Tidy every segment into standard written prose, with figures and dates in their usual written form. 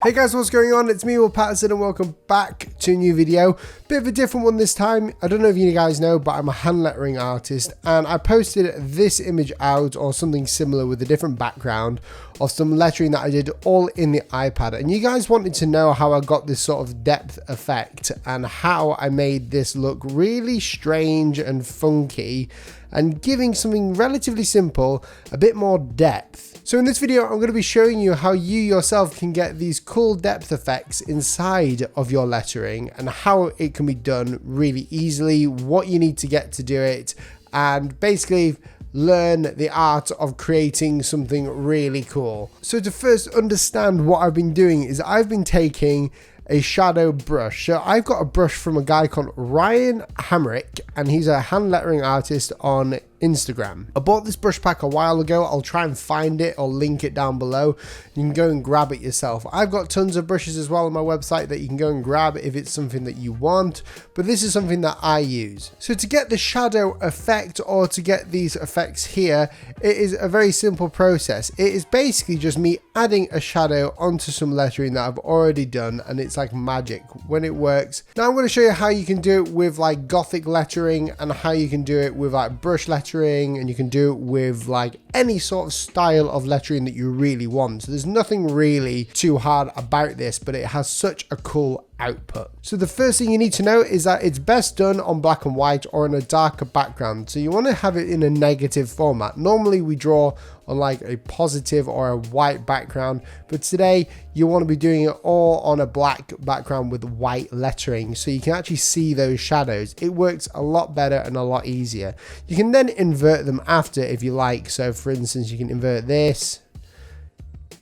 Hey guys, what's going on? It's me, Paterson, and welcome back to a new video. Bit of a different one this time. I don't know if you guys know, but I'm a hand lettering artist, and I posted this image out or something similar with a different background of some lettering that I did all in the iPad. And you guys wanted to know how I got this sort of depth effect and how I made this look really strange and funky and giving something relatively simple a bit more depth. So in this video, I'm going to be showing you how you yourself can get these cool depth effects inside of your lettering and how it can be done really easily, what you need to get to do it, and basically learn the art of creating something really cool. So to first understand what I've been doing is I've been taking a shadow brush. So I've got a brush from a guy called Ryan Hamrick, and he's a hand lettering artist on Instagram. I bought this brush pack a while ago. I'll try and find it or link it down below. You can go and grab it yourself. I've got tons of brushes as well on my website that you can go and grab if it's something that you want, but this is something that I use. So to get the shadow effect or to get these effects here, it is a very simple process. It is basically just me adding a shadow onto some lettering that I've already done, and it's like magic when it works. Now I'm going to show you how you can do it with like Gothic lettering and how you can do it with like brush lettering, and you can do it with like any sort of style of lettering that you really want. So there's nothing really too hard about this, but it has such a cool output. So the first thing you need to know is that it's best done on black and white or in a darker background. So you want to have it in a negative format. Normally we draw on like a positive or a white background, but today you want to be doing it all on a black background with white lettering so you can actually see those shadows. It works a lot better and a lot easier. You can then invert them after if you like. So for instance, you can invert this,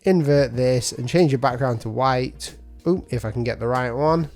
and change your background to white. Ooh, if I can get the right one.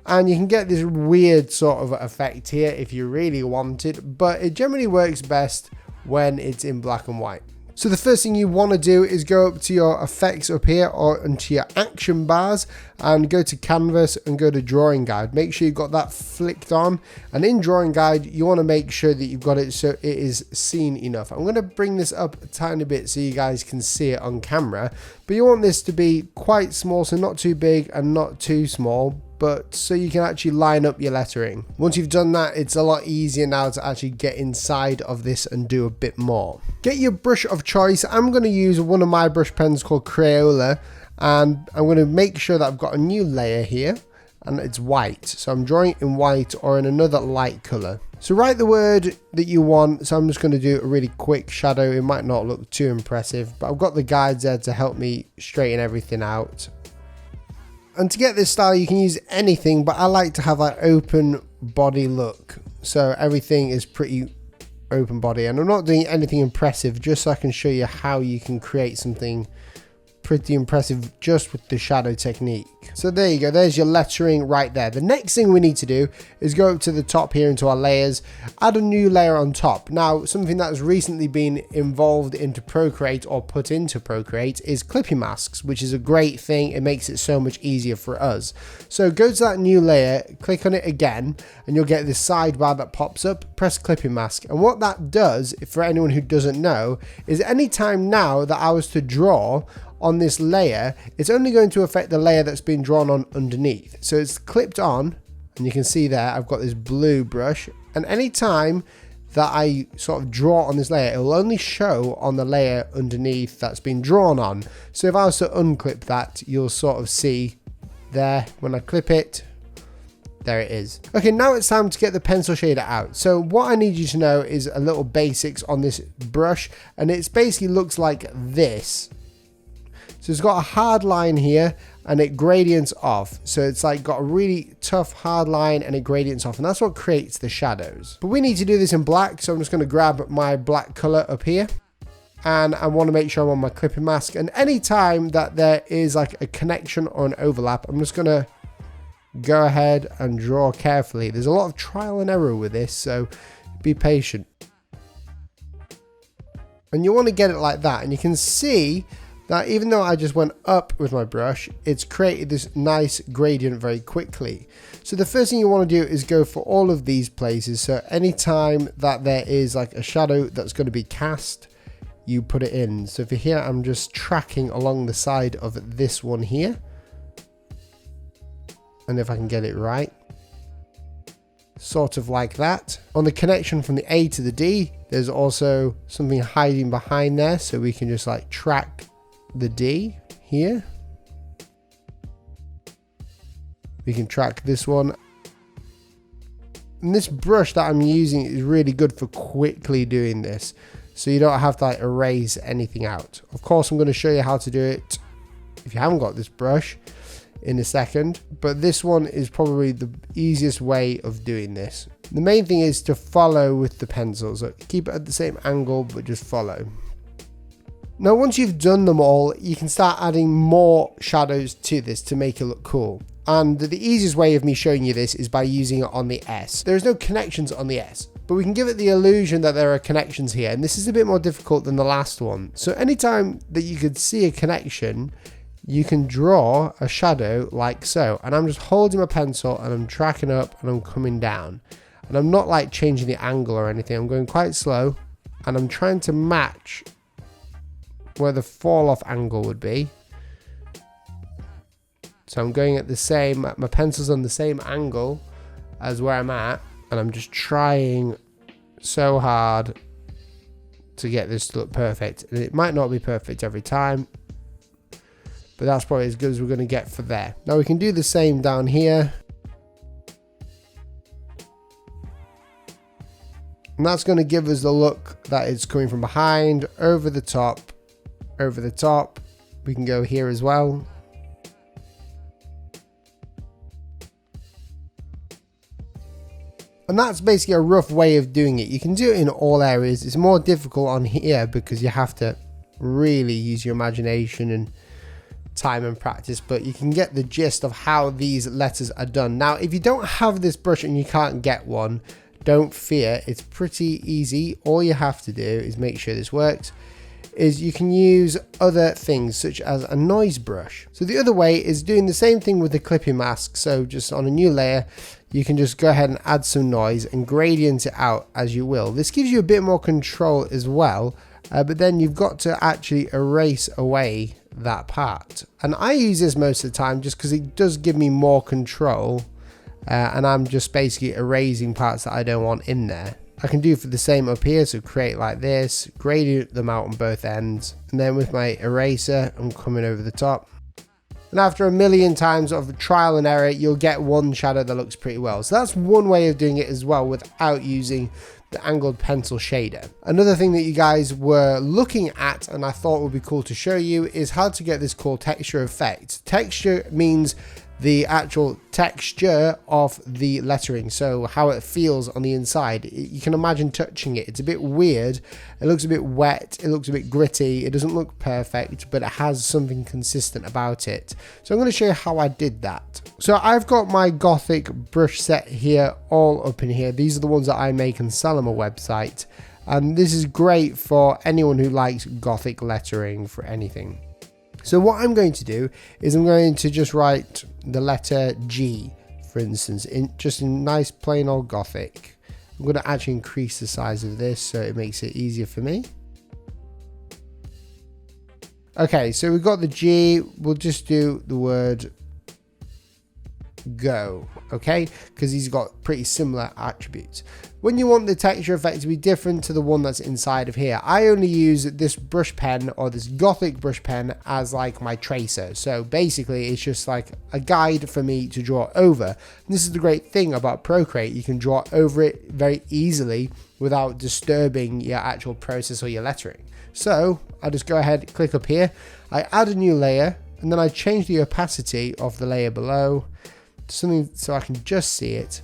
And you can get this weird sort of effect here if you really want it, but it generally works best when it's in black and white. So the first thing you want to do is go up to your effects up here or into your action bars and go to canvas and go to drawing guide. Make sure you've got that flicked on, and in drawing guide you want to make sure that you've got it so it is seen enough. I'm going to bring this up a tiny bit so you guys can see it on camera, but you want this to be quite small, so not too big and not too small, but so you can actually line up your lettering. Once you've done that, it's a lot easier now to actually get inside of this and do a bit more. Get your brush of choice. I'm going to use one of my brush pens called Crayola, and I'm going to make sure that I've got a new layer here and it's white. So I'm drawing in white or in another light color. So write the word that you want. So I'm just going to do a really quick shadow. It might not look too impressive, but I've got the guides there to help me straighten everything out. And to get this style, you can use anything, but I like to have that open body look. So everything is pretty open body, and I'm not doing anything impressive, just so I can show you how you can create something pretty impressive just with the shadow technique. So there you go, there's your lettering right there. The next thing we need to do is go up to the top here into our layers, add a new layer on top. Now something that has recently been involved into Procreate or put into Procreate is clipping masks, which is a great thing. It makes it so much easier for us. So go to that new layer, click on it again, and you'll get this sidebar that pops up. Press clipping mask, and what that does, for anyone who doesn't know, is anytime now that I was to draw on this layer, it's only going to affect the layer that's been drawn on underneath. So it's clipped on, and you can see there I've got this blue brush, and anytime that I sort of draw on this layer, it will only show on the layer underneath that's been drawn on. So if I was to unclip that, you'll sort of see there when I clip it, there it is. Okay, now it's time to get the pencil shader out. So what I need you to know is a little basics on this brush, and it basically looks like this. So it's got a hard line here and it gradients off. So it's like got a really tough hard line and it gradients off, and that's what creates the shadows. But we need to do this in black, so I'm just going to grab my black color up here, and I want to make sure I'm on my clipping mask. And anytime that there is like a connection or an overlap, I'm just going to go ahead and draw carefully. There's a lot of trial and error with this, so be patient. And you want to get it like that, and you can see that even though I just went up with my brush, it's created this nice gradient very quickly. So the first thing you want to do is go for all of these places. So anytime that there is like a shadow that's going to be cast, you put it in. So for here, I'm just tracking along the side of this one here. And if I can get it right, sort of like that. On the connection from the A to the D, there's also something hiding behind there, so we can just like track the D here. We can track this one. And this brush that I'm using is really good for quickly doing this, so you don't have to like erase anything out. Of course, I'm going to show you how to do it if you haven't got this brush in a second, but this one is probably the easiest way of doing this. The main thing is to follow with the pencil, so keep it at the same angle but just follow. Now once you've done them all, you can start adding more shadows to this to make it look cool. And the easiest way of me showing you this is by using it on the S. There's no connections on the S, but we can give it the illusion that there are connections here, and this is a bit more difficult than the last one. So anytime that you could see a connection, you can draw a shadow like so. And I'm just holding my pencil and I'm tracking up and I'm coming down. And I'm not like changing the angle or anything. I'm going quite slow and I'm trying to match where the fall off angle would be. So I'm going at the same, my pencil's on the same angle as where I'm at, and I'm just trying so hard to get this to look perfect. And it might not be perfect every time, but that's probably as good as we're going to get for there. Now we can do the same down here. And that's going to give us the look that it's coming from behind, over the top, over the top. We can go here as well. And that's basically a rough way of doing it. You can do it in all areas. It's more difficult on here because you have to really use your imagination and time and practice, but you can get the gist of how these letters are done. Now, if you don't have this brush and you can't get one, don't fear. It's pretty easy. All you have to do is make sure this works. Is you can use other things such as a noise brush. So the other way is doing the same thing with the clipping mask. So just on a new layer, you can just go ahead and add some noise and gradient it out as you will. This gives you a bit more control as well, but then you've got to actually erase away that part. And I use this most of the time just because it does give me more control, and I'm just basically erasing parts that I don't want in there. I can do for the same up here, so create like this, gradient them out on both ends, and then with my eraser I'm coming over the top. And after a million times of trial and error, you'll get one shadow that looks pretty well. So that's one way of doing it as well without using the angled pencil shader. Another thing that you guys were looking at and I thought would be cool to show you is how to get this cool texture effect. Texture means the actual texture of the lettering, so how it feels on the inside. You can imagine touching it. It's a bit weird, it looks a bit wet, it looks a bit gritty, it doesn't look perfect, but it has something consistent about it. So I'm going to show you how I did that. So I've got my Gothic brush set here, all up in here. These are the ones that I make and sell on my website, and this is great for anyone who likes Gothic lettering for anything. So what I'm going to do is I'm going to just write the letter G, for instance, in just in nice plain old Gothic. I'm going to actually increase the size of this so it makes it easier for me. Okay, so we've got the G. We'll just do the word go, okay, because he's got pretty similar attributes. When you want the texture effect to be different to the one that's inside of here, I only use this brush pen or this Gothic brush pen as like my tracer. So basically it's just like a guide for me to draw over. And this is the great thing about Procreate. You can draw over it very easily without disturbing your actual process or your lettering. So I just go ahead, click up here, I add a new layer, and then I change the opacity of the layer below to something so I can just see it.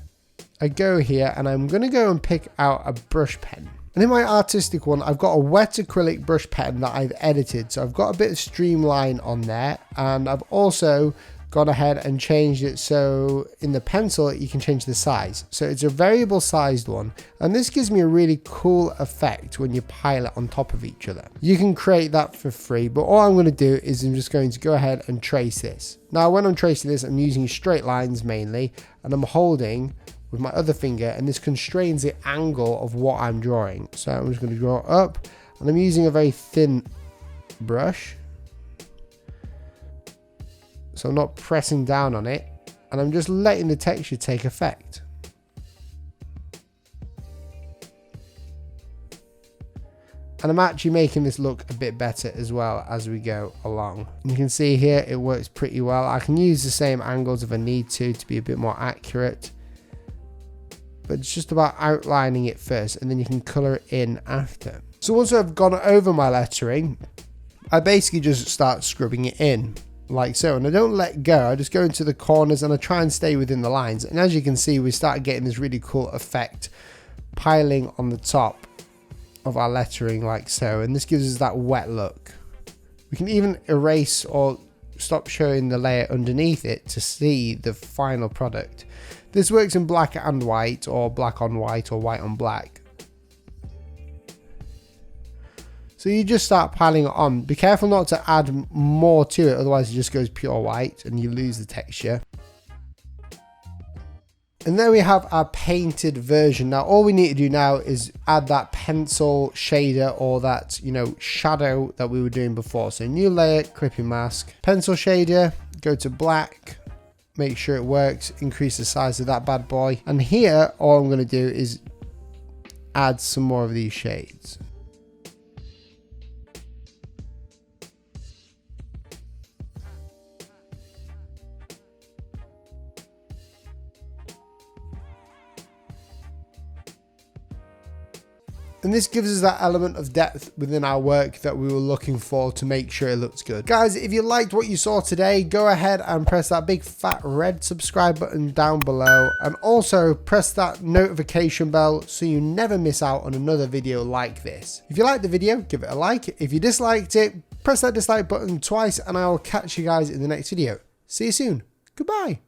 I go here and I'm going to go and pick out a brush pen. And in my artistic one, I've got a wet acrylic brush pen that I've edited. So I've got a bit of streamline on there, and I've also gone ahead and changed it so in the pencil you can change the size. So it's a variable sized one, and this gives me a really cool effect when you pile it on top of each other. You can create that for free, but all I'm going to do is I'm just going to go ahead and trace this. Now when I'm tracing this, I'm using straight lines mainly, and I'm holding with my other finger, and this constrains the angle of what I'm drawing. So I'm just going to draw up, and I'm using a very thin brush, so I'm not pressing down on it. And I'm just letting the texture take effect. And I'm actually making this look a bit better as well as we go along. And you can see here it works pretty well. I can use the same angles if I need to be a bit more accurate. But it's just about outlining it first, and then you can colour it in after. So once I've gone over my lettering, I basically just start scrubbing it in like so, and I don't let go. I just go into the corners and I try and stay within the lines. And as you can see, we start getting this really cool effect piling on the top of our lettering like so, and this gives us that wet look. We can even erase or stop showing the layer underneath it to see the final product. This works in black and white, or black on white, or white on black. So you just start piling it on. Be careful not to add more to it, otherwise it just goes pure white and you lose the texture. And there we have our painted version. Now all we need to do now is add that pencil shader, or that, you know, shadow that we were doing before. So new layer, clipping mask, pencil shader, go to black, make sure it works, increase the size of that bad boy. And here all I'm going to do is add some more of these shades. And this gives us that element of depth within our work that we were looking for to make sure it looks good. Guys, if you liked what you saw today, go ahead and press that big fat red subscribe button down below. And also press that notification bell so you never miss out on another video like this. If you liked the video, give it a like. If you disliked it, press that dislike button twice, and I will catch you guys in the next video. See you soon. Goodbye.